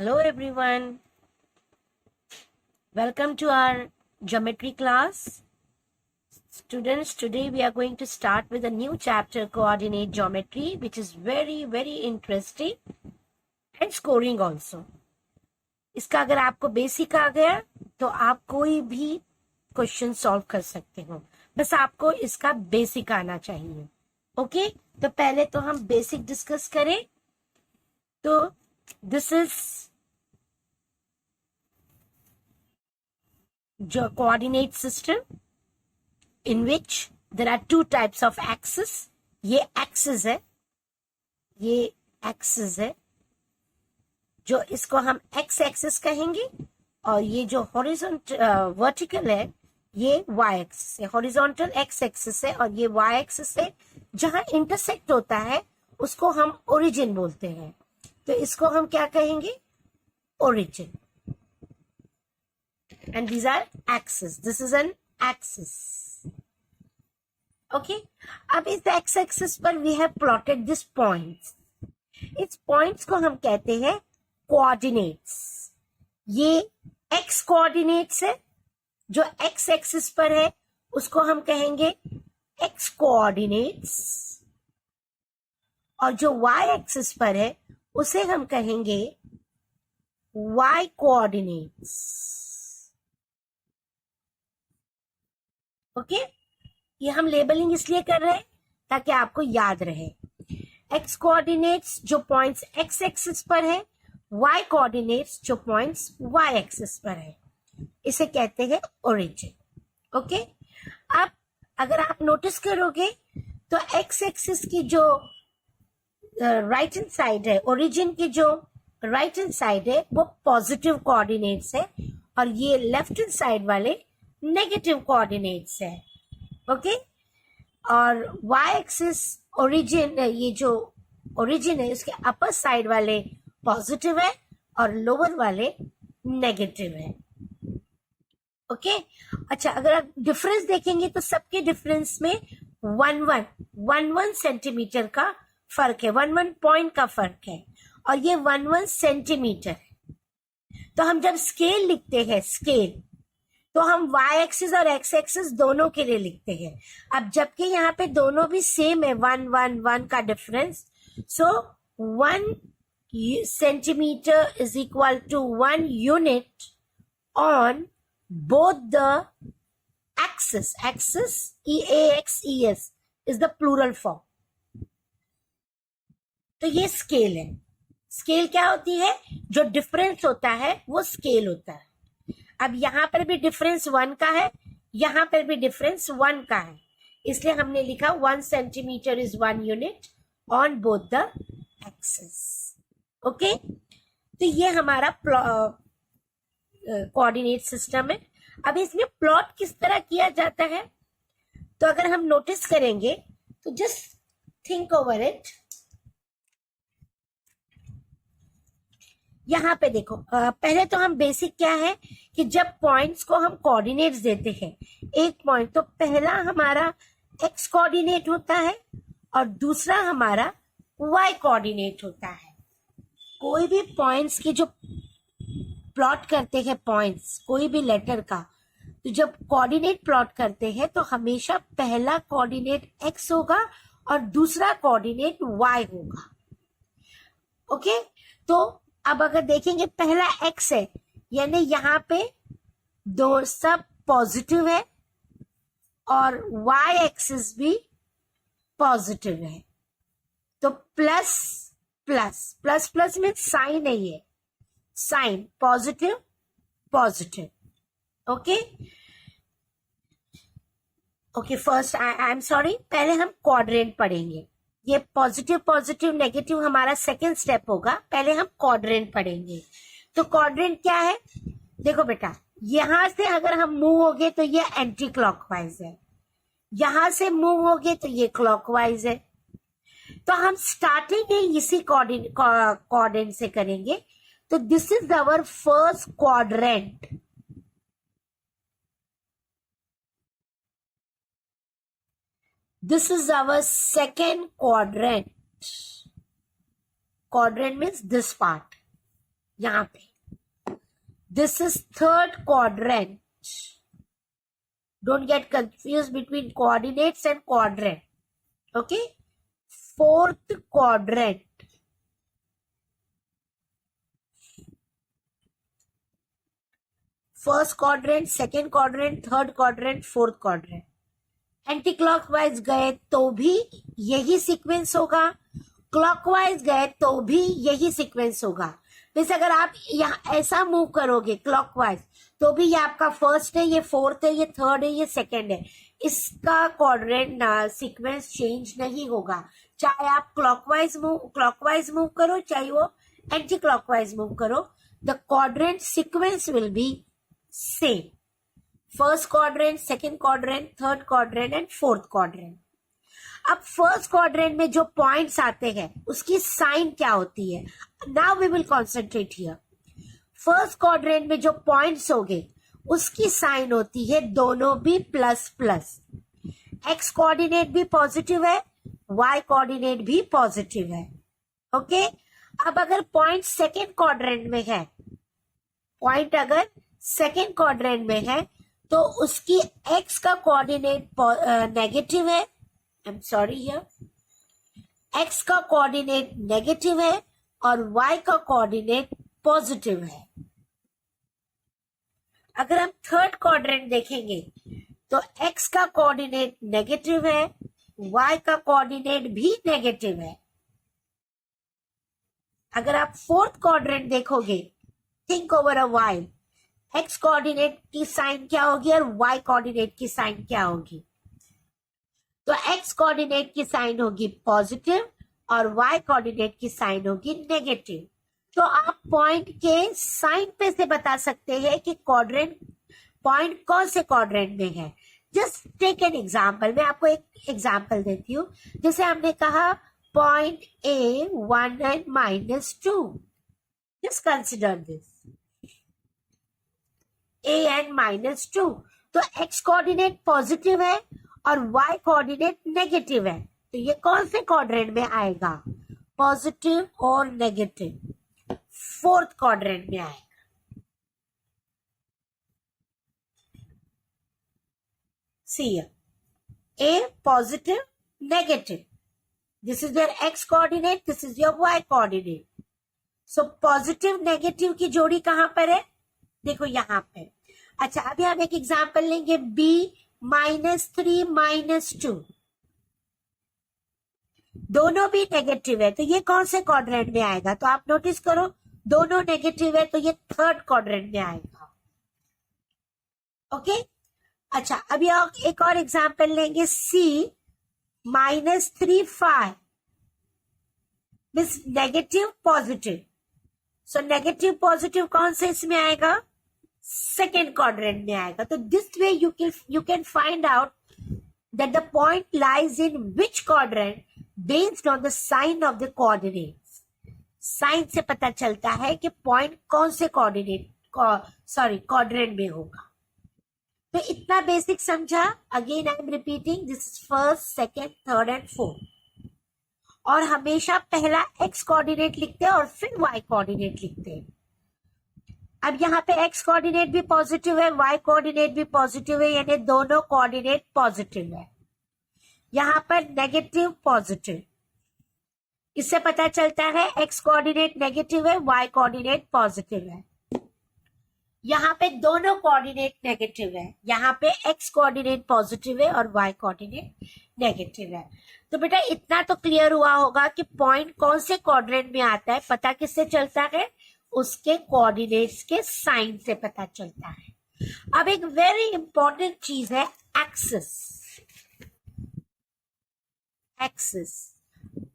Hello everyone, welcome to our geometry class. Students, today we are going to start with a new chapter, coordinate geometry, which is very interesting and scoring also. इसका अगर आपको basic आ गया तो आप कोई भी question solve कर सकते हो, बस आपको इसका बेसिक आना चाहिए. ओके, तो पहले तो हम बेसिक डिस्कस करें. तो this is coordinate system in which there are two types of axis. ये axis है, ये axis है जो इसको हम x axis कहेंगे, और ये जो horizontal vertical है ये y axis है. horizontal x axis है और ये y axis है. जहां intersect होता है उसको हम origin बोलते हैं. तो इसको हम क्या कहेंगे? origin. And these are axes. This is an axis. Okay. अब इस x axis पर we have plotted these points. इस points को हम कहते हैं coordinates. ये x coordinates है. जो x axis पर है उसको हम कहेंगे x coordinates. और जो y axis पर है उसे हम कहेंगे y coordinates. ओके, ये हम लेबलिंग इसलिए कर रहे हैं ताकि आपको याद रहे. एक्स कोऑर्डिनेट्स जो पॉइंट्स एक्स एक्सिस पर है, वाई कोऑर्डिनेट्स जो पॉइंट्स वाई एक्सिस पर है, इसे कहते हैं ओरिजिन. ओके, अब अगर आप नोटिस करोगे तो एक्स एक्सिस की जो राइट हैंड साइड है, ओरिजिन की जो राइट हैंड साइड है वो पॉजिटिव कोऑर्डिनेट्स है, और ये लेफ्ट हैंड साइड वाले नेगेटिव कोऑर्डिनेट्स है. ओके, और वाई एक्सिस ओरिजिन, ये जो ओरिजिन है उसके अपर साइड वाले पॉजिटिव है और लोअर वाले नेगेटिव है. ओके, अच्छा, अगर आप डिफरेंस देखेंगे तो सबके डिफरेंस में वन सेंटीमीटर का फर्क है, वन पॉइंट का फर्क है, और ये वन सेंटीमीटर है. तो हम जब स्केल लिखते हैं, स्केल, तो हम y एक्सिस और x एक्सिस दोनों के लिए लिखते हैं. अब जबकि यहाँ पे दोनों भी सेम है, वन का difference, so 1 centimetre is equal to 1 unit on both the axis. Axis EAX is the plural form. तो ये स्केल है. स्केल क्या होती है? जो डिफरेंस होता है वो स्केल होता है. अब यहां पर भी डिफरेंस 1 का है, यहां पर भी डिफरेंस 1 का है, इसलिए हमने लिखा 1 centimetre is 1 unit on both the axis. Okay, तो ये हमारा कोऑर्डिनेट सिस्टम है. अब इसमें प्लॉट किस तरह किया जाता है, तो अगर हम नोटिस करेंगे तो जस्ट थिंक ओवर इट. यहाँ पे देखो, पहले तो हम बेसिक क्या है कि जब पॉइंट्स को हम कोऑर्डिनेट्स देते हैं, एक पॉइंट, तो पहला हमारा एक्स कोऑर्डिनेट होता है और दूसरा हमारा वाई कोऑर्डिनेट होता है. कोई भी पॉइंट्स की जो प्लॉट करते हैं, पॉइंट्स कोई भी लेटर का, तो जब कोऑर्डिनेट प्लॉट करते हैं तो हमेशा पहला कोऑर्डिनेट एक्स होगा और दूसरा कोऑर्डिनेट वाई होगा. ओके, तो अब अगर देखेंगे पहला x है, यानी यहाँ पे दो सब पॉजिटिव है और y एक्सिस भी पॉजिटिव है, तो प्लस प्लस प्लस प्लस में साइन है, ये sign positive positive. Okay okay, first I am sorry, पहले हम क्वाड्रेंट पढ़ेंगे. ये पॉजिटिव पॉजिटिव नेगेटिव हमारा सेकेंड स्टेप होगा, पहले हम क्वाड्रेंट पढ़ेंगे. तो क्वाड्रेंट क्या है? देखो बेटा, यहां से अगर हम मूव होगे तो ये एंटी क्लॉकवाइज है, यहां से मूव होगे तो ये क्लॉकवाइज है. तो हम स्टार्टिंग ही इसी क्वाड्रेंट से करेंगे. तो this is our first quadrant. This is our second quadrant. Quadrant means this part. यहाँ पे this is third quadrant. Don't get confuse between coordinates and quadrant. Okay, fourth quadrant. First quadrant, second quadrant, third quadrant, fourth quadrant. Anti clockwise गए तो भी यही sequence होगा, clockwise गए तो भी यही सीक्वेंस होगा. जैसे अगर आप यहाँ ऐसा मूव करोगे क्लॉकवाइज तो भी ये आपका फर्स्ट है, ये फोर्थ है, ये थर्ड है, ये सेकेंड है. इसका क्वाड्रेंट सीक्वेंस चेंज नहीं होगा, चाहे आप क्लॉकवाइज मूव करो, चाहे वो एंटी क्लॉकवाइज मूव करो. The quadrant sequence will be same. First quadrant, second quadrant, third quadrant and fourth quadrant. अब फर्स्ट क्वाड्रेंट में जो पॉइंट्स आते हैं उसकी साइन क्या होती है? Now we will concentrate here. First quadrant में जो पॉइंट्स होंगे उसकी साइन होती है दोनों भी प्लस प्लस. एक्स कोऑर्डिनेट भी पॉजिटिव है, वाई कोऑर्डिनेट भी पॉजिटिव है. ओके, अब अगर पॉइंट सेकेंड क्वाड्रेंट में है, पॉइंट अगर सेकेंड क्वाड्रेंट में है तो उसकी एक्स का कोऑर्डिनेट नेगेटिव है. आई एम सॉरी, हियर एक्स का कोऑर्डिनेट नेगेटिव है और वाई का कोऑर्डिनेट पॉजिटिव है. अगर हम थर्ड क्वाड्रेंट देखेंगे तो एक्स का कोऑर्डिनेट नेगेटिव है, वाई का कोऑर्डिनेट भी नेगेटिव है. अगर आप फोर्थ क्वाड्रेंट देखोगे, think over a while, x coordinate की साइन क्या होगी और वाई कोऑर्डिनेट की साइन क्या होगी? तो एक्स कोऑर्डिनेट की साइन होगी पॉजिटिव और वाई कोऑर्डिनेट की साइन होगी नेगेटिव. तो आप पॉइंट के साइन पे से बता सकते हैं कि क्वाड्रेंट पॉइंट कौन से क्वाड्रेंट में है. Just take an example. मैं आपको एक एग्जांपल देती हूँ. जैसे हमने कहा point A 1 and -2. Just consider this a and -2. तो x कोऑर्डिनेट पॉजिटिव है और y कोऑर्डिनेट नेगेटिव है. तो ये कौन से क्वाड्रेंट में आएगा? पॉजिटिव और नेगेटिव, फोर्थ क्वाड्रेंट में आएगा. सी a positive, negative. This is your x coordinate, this is your y coordinate. So positive negative की जोड़ी कहां पर है? देखो यहां पे. अच्छा, अभी हम एक एग्जांपल लेंगे b -3 -2. दोनों भी नेगेटिव है तो ये कौन से क्वाड्रेंट में आएगा? तो आप नोटिस करो, दोनों नेगेटिव है तो ये थर्ड क्वाड्रेंट में आएगा. ओके, अच्छा अभी एक और एग्जांपल लेंगे c -3 5. Means negative positive. So negative positive कौन से इसमें आएगा? सेकेंड क्वाड्रेंट में आएगा. तो this way you can find out that the point lies in which quadrant based on the sign of the coordinates. Sign से पता चलता है कि पॉइंट कौन से क्वाड्रेंट में होगा. तो इतना बेसिक समझा. Again I am repeating, this is first, second, third and fourth. और हमेशा पहला एक्स कोऑर्डिनेट लिखते हैं और फिर वाई कोऑर्डिनेट लिखते हैं. अब यहाँ पे एक्स कोऑर्डिनेट भी पॉजिटिव है, वाई कोऑर्डिनेट भी पॉजिटिव है, यानी दोनों कोऑर्डिनेट पॉजिटिव है. यहाँ पर नेगेटिव पॉजिटिव, इससे पता चलता है एक्स कोऑर्डिनेट नेगेटिव है, वाई कोऑर्डिनेट पॉजिटिव है. यहाँ पे दोनों कोऑर्डिनेट नेगेटिव है, यहाँ पे एक्स कोऑर्डिनेट पॉजिटिव है और वाई कोऑर्डिनेट नेगेटिव है. तो बेटा इतना तो क्लियर हुआ होगा कि पॉइंट कौन से क्वाड्रेंट में आता है पता किससे चलता है? उसके कोऑर्डिनेट्स के साइन से पता चलता है. अब एक वेरी इंपॉर्टेंट चीज है एक्सिस. एक्सिस,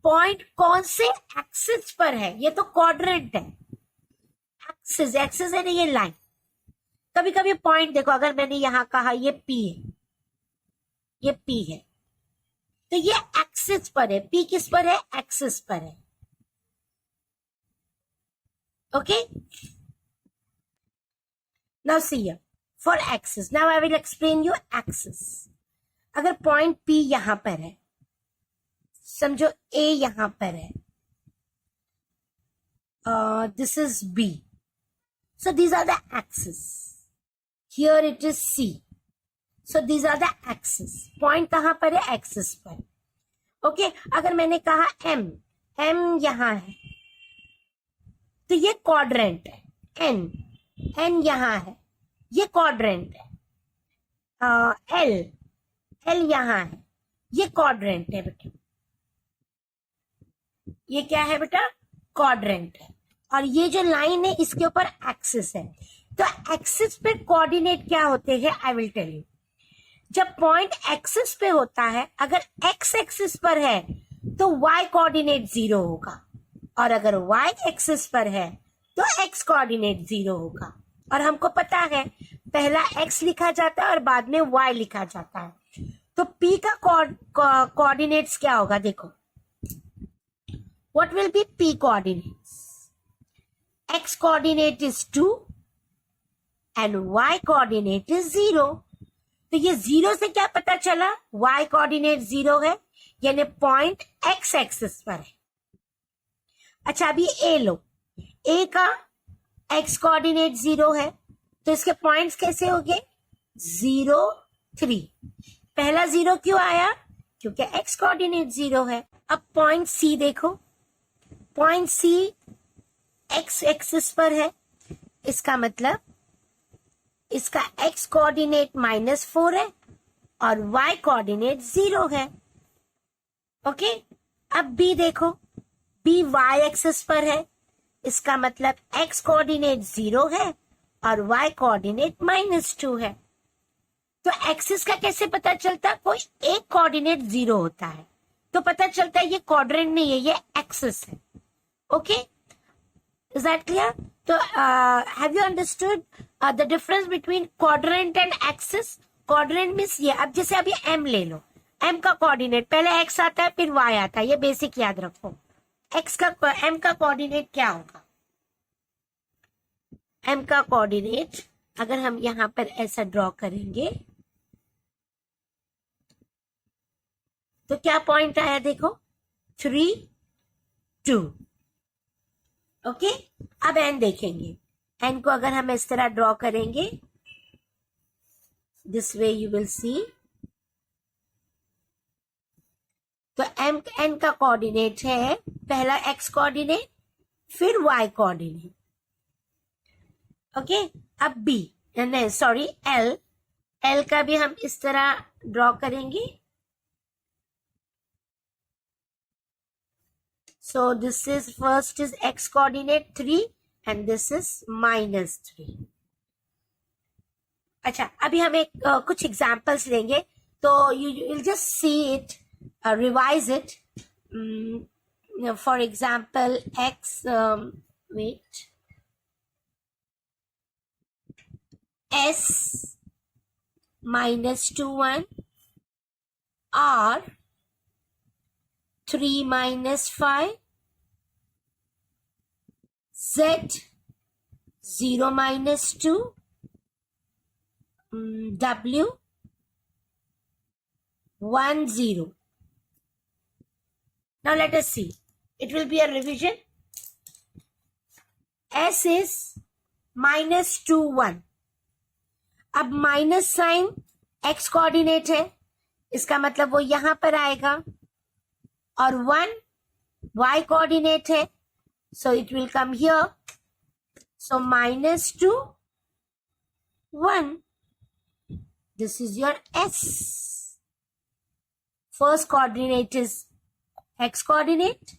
पॉइंट कौन से एक्सिस पर है? ये तो क्वाड्रेंट है. एक्सिस, एक्सिस है ना ये लाइन. कभी कभी पॉइंट देखो, अगर मैंने यहां कहा ये P है, ये P है, तो ये एक्सिस पर है. P किस पर है? एक्सिस पर है. Okay, now see here for axis. Now I will explain you axis. अगर पॉइंट P यहां पर है, समझो A यहां पर है, this is B. So these are the axes. Here it is C. So these are the axes. Point कहाँ पर है? Axis पर. Okay? अगर मैंने कहा M यहाँ है, तो ये quadrant है. N यहाँ है, ये quadrant है. L यहाँ है, ये quadrant है बेटा. ये क्या है बेटा? क्वाड्रेंट है. और ये जो लाइन है इसके ऊपर एक्सिस है. तो एक्सिस पे कोऑर्डिनेट क्या होते हैं? I will tell you. जब पॉइंट एक्सिस पे होता है, अगर एक्स एक्सिस पर है तो वाई कोऑर्डिनेट 0 होगा, और अगर वाई एक्सिस पर है तो एक्स कोऑर्डिनेट 0 होगा. और हमको पता है पहला एक्स लिखा जाता है और बाद में वाई लिखा जाता है. तो पी का कोऑर्डिनेट्स क्या होगा? देखो, what will be P coordinates? X coordinate is 2 and Y coordinate is 0. तो ये 0 से क्या पता चला? Y coordinate 0 है, यानी पॉइंट X एक्सिस पर है. अच्छा, अभी A लो. A का X कोऑर्डिनेट 0 है, तो इसके पॉइंट्स कैसे हो गए? 0, 3. पहला 0 क्यों आया? क्योंकि X कोऑर्डिनेट 0 है. अब पॉइंट C देखो. पॉइंट C एक्स एक्सिस पर है, इसका मतलब इसका x कोऑर्डिनेट -4 है और y कोऑर्डिनेट 0 है. ओके. अब B देखो. B y एक्सिस पर है, इसका मतलब x कोऑर्डिनेट 0 है और y कोऑर्डिनेट -2 है. तो एक्सिस का कैसे पता चलता? कोई एक कोऑर्डिनेट 0 होता है तो पता चलता है ये क्वाड्रेंट नहीं है, ये एक्सिस है. Okay, is that clear? So, have you understood the difference between quadrant and axis? Quadrant means ये. अब जैसे अभी M ले लो. M का कोऑर्डिनेट पहले X आता है फिर Y आता है, ये बेसिक याद रखो. M का कोऑर्डिनेट क्या होगा? M का कोऑर्डिनेट अगर हम यहां पर ऐसा ड्रॉ करेंगे तो क्या पॉइंट आया? देखो, 3, 2. ओके. अब एन देखेंगे. एन को अगर हम इस तरह ड्रॉ करेंगे, this way you will see. तो एन का कोऑर्डिनेट है पहला एक्स कोऑर्डिनेट फिर वाई कोऑर्डिनेट. ओके. अब बी, नहीं सॉरी, एल का भी हम इस तरह ड्रॉ करेंगे. So this is first is x coordinate 3 and this is -3. अच्छा, अभी हम एक कुछ एग्जाम्पल्स लेंगे तो you will just see it, revise it. For example, x wait s -21 r 3 -5 z 0 -2 w 1 0. Now let us see. It will be a revision. S is -2 1. अब minus sign x coordinate है, इसका मतलब वो यहां पर आएगा, और 1 y कोऑर्डिनेट है, so it will come here. So -2 1. This is your S. First coordinate is x coordinate,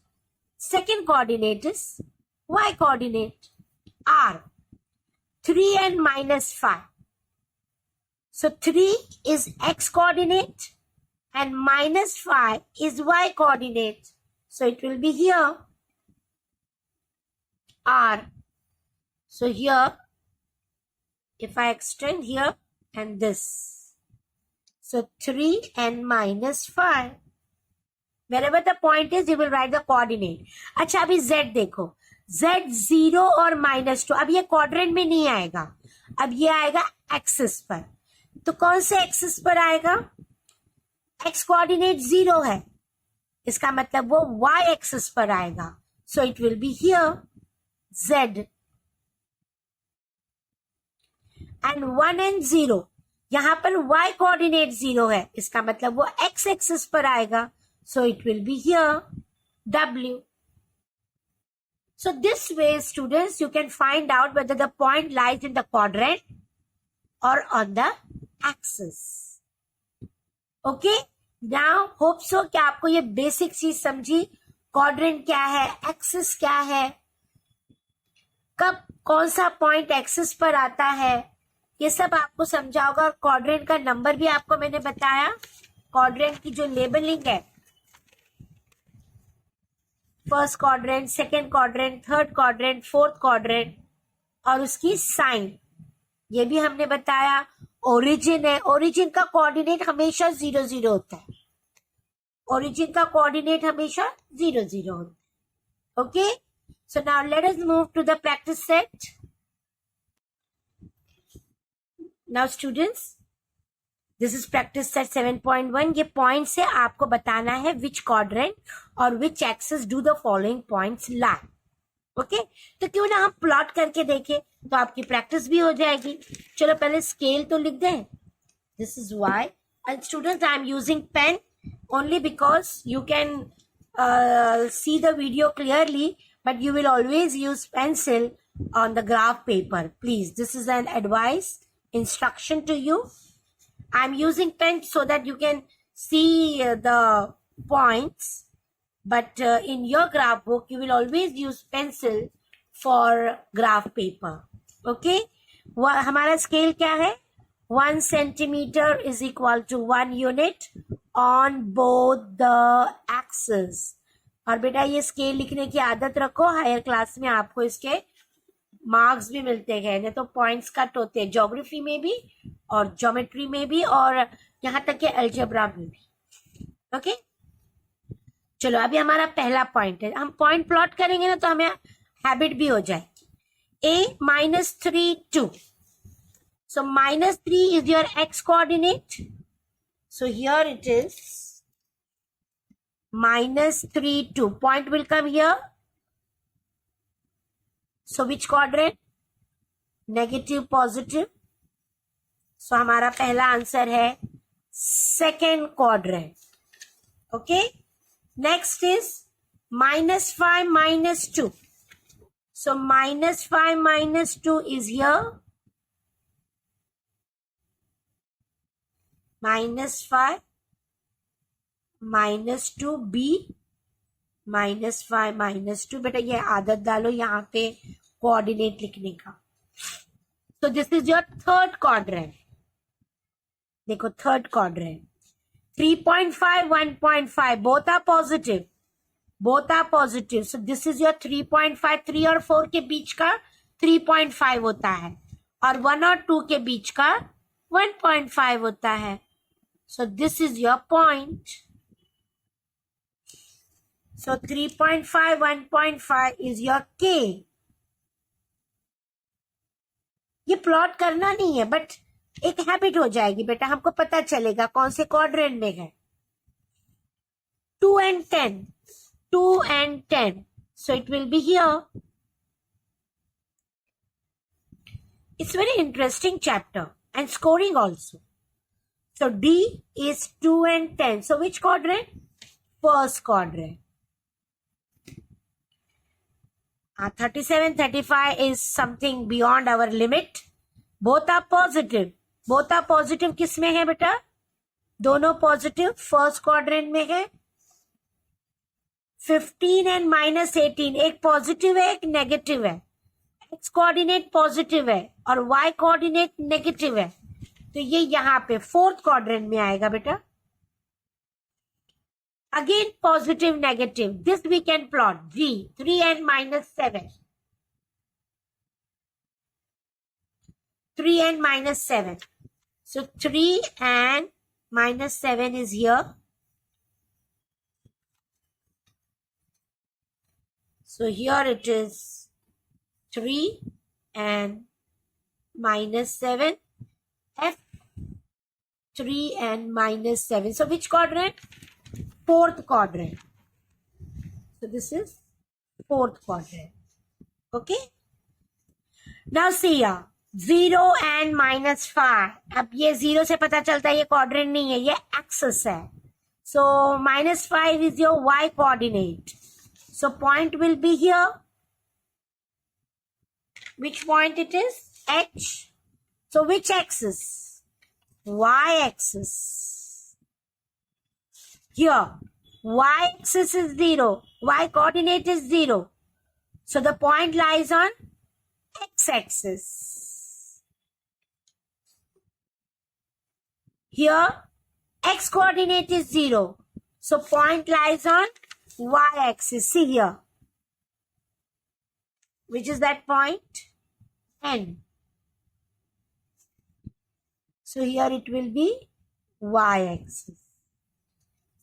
second coordinate is y coordinate. R 3 and -5. So 3 is x coordinate and -5 is y coordinate. So it will be here R. So here, if I extend here and this, so 3 and -5. Wherever the point is, you will write the coordinate. अच्छा, अभी z देखो. z 0 और -2. अब ये quadrant में नहीं आएगा, अब ये आएगा एक्सिस पर. तो कौन से एक्सिस पर आएगा? x कोऑर्डिनेट 0 है, इसका मतलब वो y एक्सिस पर आएगा. So it will be here z and 1 and 0. यहां पर y कोऑर्डिनेट 0 है, इसका मतलब वो x एक्सिस पर आएगा. So it will be here W. So this way, students, you can find out whether the point lies in the quadrant or on the axis. Okay? Now, hope so कि आपको ये basic चीज समझी. Quadrant क्या है, axis क्या है, कब कौन सा पॉइंट एक्सिस पर आता है, ये सब आपको समझा होगा. और क्वाड्रेंट का नंबर भी आपको मैंने बताया. क्वाड्रेंट की जो लेबलिंग है, first quadrant, second quadrant, third quadrant, fourth quadrant, और उसकी साइन, ये भी हमने बताया. ओरिजिन है, ओरिजिन का कोऑर्डिनेट हमेशा 0 0 होता है. ओरिजिन का कोऑर्डिनेट हमेशा 0 0 होता है. Okay, so now let us move to the practice set. Now students, this is practice set 7.1. ये पॉइंट से आपको बताना है विच क्वाड्रेंट और which axis do the following points lie. Okay, तो क्यों ना हम प्लॉट करके देखें, तो आपकी प्रैक्टिस भी हो जाएगी. चलो पहले स्केल तो लिख दें. This is Y. And students, I am using pen only because you can see the video clearly, but you will always use pencil on the graph paper. Please, this is an advice, instruction to you. I'm using pen so that you can see the points, but in your graph book, you will always use pencil for graph paper. Okay? हमारा scale क्या है? 1 centimeter is equal to 1 unit on both the axes. और बेटा ये scale लिखने की आदत रखो. हायर क्लास में आपको इसके मार्क्स भी मिलते हैं, नहीं तो पॉइंट्स कट होते हैं ज्योग्राफी में भी और ज्योमेट्री में भी और यहाँ तक के अलजेब्रा में भी. ओके, चलो अभी हमारा पहला पॉइंट है. हम पॉइंट प्लॉट करेंगे ना तो हमें हैबिट भी हो जाए. a -3 2. So -3 is your x coordinate. So here it is -3 2. Point will come here. So which quadrant? Negative, positive. So हमारा पहला आंसर है second quadrant. Okay, next is -5 -2. So -5 -2 is here. -5 -2 B -5 -2. बेटा ये आदत डालो यहाँ पे कोऑर्डिनेट लिखने का. So this is your third quadrant. देखो third quadrant. 3.5 1.5 both are positive. Both are positive. So this is your 3.5. 3 और 4 के बीच का 3.5 होता है और 1 और 2 के बीच का 1.5 होता है. So this is your point. So 3.5 1.5 is your K. ये प्लॉट करना नहीं है बट एक हैबिट हो जाएगी बेटा, हमको पता चलेगा कौन से क्वाड्रेंट में है. 2 and 10. 2 and 10. So it will be here. It's very interesting chapter and scoring also. So D is 2 and 10. So which quadrant? First quadrant. 37 35 is something beyond our limit. Both are positive. Both are positive किस में है बेटा? दोनों positive first quadrant में है. 15 and -18, एक positive है एक नेगेटिव है. एक्स कोऑर्डिनेट पॉजिटिव है और वाई कोऑर्डिनेट नेगेटिव है, तो ये यहाँ पे फोर्थ क्वाड्रेंट में आएगा बेटा. Again positive negative, this we can plot. G 3 and -7. 3 and -7. So 3 and -7 is here. So here it is 3 and -7. F 3 and -7. So which quadrant? Fourth quadrant. So this is fourth quadrant. Okay. Now see here. 0 and -5. अब ये 0 से पता चलता है ये quadrant नहीं है, ये axis है. So -5 is your y coordinate. So point will be here. Which point it is? H. So which axis? Y axis. Here, y axis is 0. Y coordinate is 0. So the point lies on x axis. Here, x coordinate is 0. So point lies on y axis. See here. Which is that point? N. So here it will be y axis.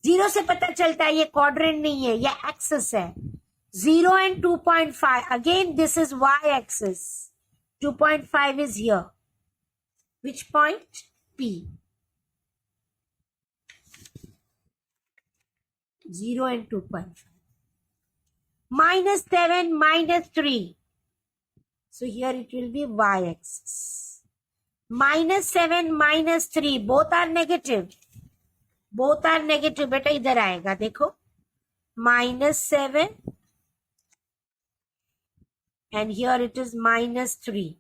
0 से पता चलता है ये quadrant नहीं है, ये axis है. 0 and 2.5. Again, this is y axis. 2.5 is here. Which point? P. 0 and 2.5. -7, -3. So here it will be y axis. -7, -3. Both are negative. Both are negative. बेटा इधर आएगा देखो. -7 and here it is -3.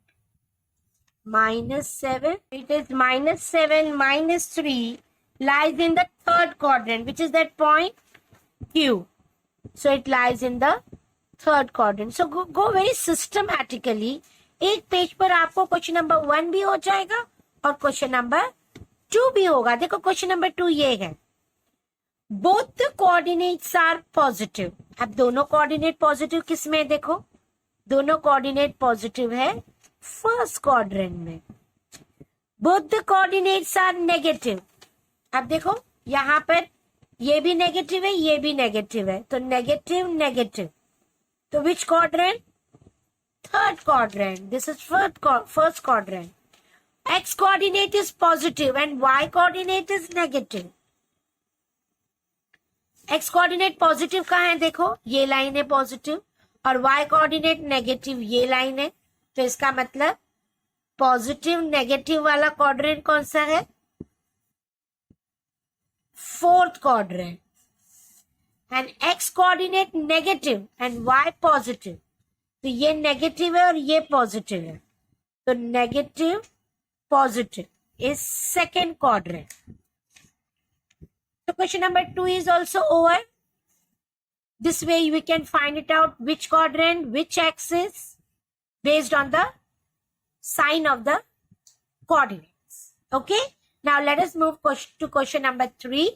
-7. It is -7, -3 lies in the third quadrant. Which is that point? Q. So it lies in the third quadrant. So go very systematically. एक page पर आपको question number 1 भी हो जाएगा और क्वेश्चन नंबर 2 भी होगा. देखो क्वेश्चन नंबर 2 ये है. Both the coordinates are positive. अब दोनों कोऑर्डिनेट पॉजिटिव किस में? देखो दोनों कोऑर्डिनेट पॉजिटिव है फर्स्ट क्वाड्रेंट में. Both the coordinates are negative. अब देखो यहां पर ये भी नेगेटिव है, ये भी नेगेटिव है, तो नेगेटिव नेगेटिव. तो विच quadrant? Third quadrant. This is first quadrant. x coordinate is positive and y coordinate is negative. x coordinate positive कहाँ है? देखो ये लाइन है पॉजिटिव और y coordinate नेगेटिव ये लाइन है. तो इसका मतलब पॉजिटिव नेगेटिव वाला क्वाड्रेंट कौन सा है? Fourth quadrant. And x coordinate negative and y positive. तो ये नेगेटिव है और ये पॉजिटिव है. तो negative positive is second quadrant. So question number 2 is also over. This way we can find it out which quadrant, which axis based on the sign of the coordinates. Okay. Now let us move to question number 3.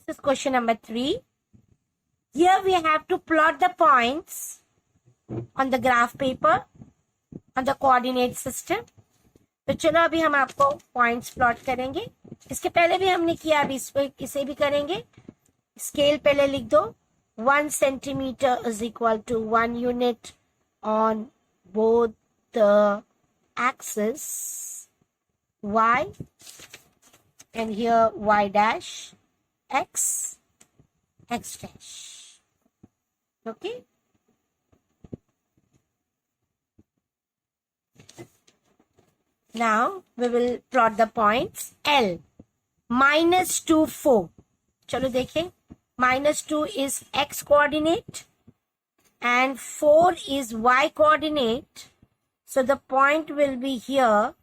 This is question number 3. Here we have to plot the points on the graph paper on the coordinate system. तो चलो अभी हम आपको points plot करेंगे. इसके पहले भी हमने किया, अभी इसे भी करेंगे. स्केल पहले लिख दो. 1 centimeter is equal to 1 unit on both the axis y and here y dash x x dash. Okay. Now we will plot the points. L -2 4. चलो देखें. -2 is x coordinate and 4 is y coordinate. So the point will be here.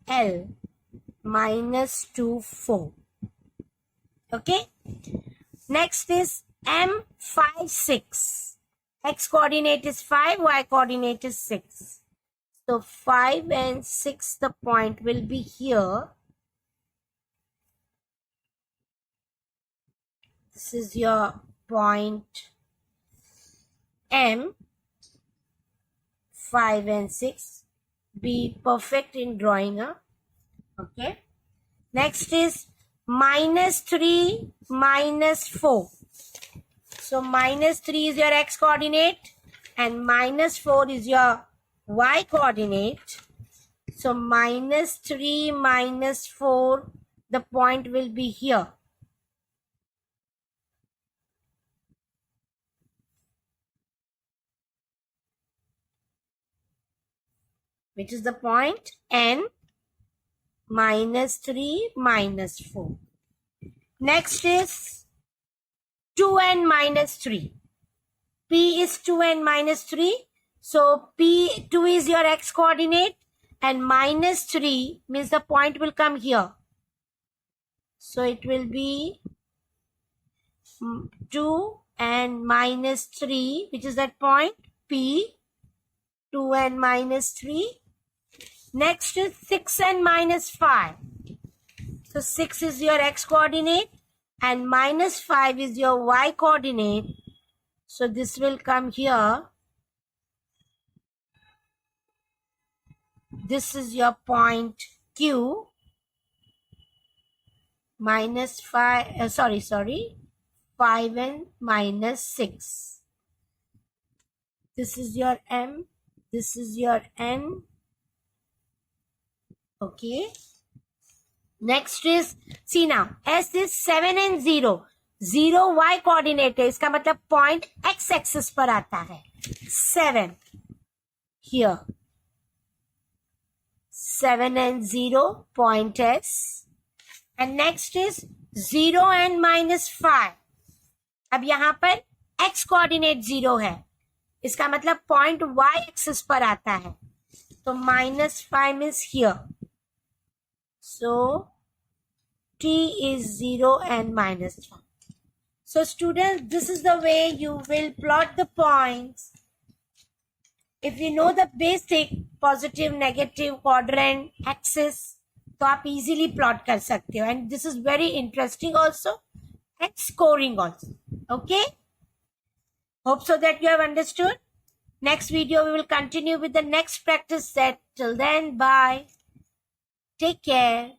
L -2 4. Okay. Next is M 5 6. X coordinate is 5, y coordinate is 6. So 5 and 6, the point will be here. This is your point M. 5 and 6. Be perfect in drawing. Okay. Next is -3, -4. So -3 is your x coordinate and -4 is your y coordinate. So -3, -4, the point will be here. which is the point n minus 3 minus 4. Next is 2n minus 3. P is 2n minus 3. So P2 is your x coordinate and minus 3 means the point will come here. So it will be 2 and minus 3, which is that point P, 2 and minus 3. Next is 6 and minus 5. So 6 is your x coordinate and minus 5 is your y coordinate. So this will come here. This is your point Q. Minus 5, 5 and minus 6. This is your M. This is your N. Okay. Next is, see now, S is 7 and 0. 0 y coordinate है, इसका मतलब point x axis पर आता है. 7 here. 7 and 0 point S. And next is 0 and minus 5. अब यहाँ पर x coordinate 0 है, इसका मतलब point y axis पर आता है. तो minus 5 is here. So t is 0 and minus 5. So students, this is the way you will plot the points. If you know the basic positive, negative, quadrant, axis, तो आप easily plot कर सकते हो. And this is very interesting also and scoring also. Okay? Hope so that you have understood. Next video we will continue with the next practice set. Till then, bye. Take care.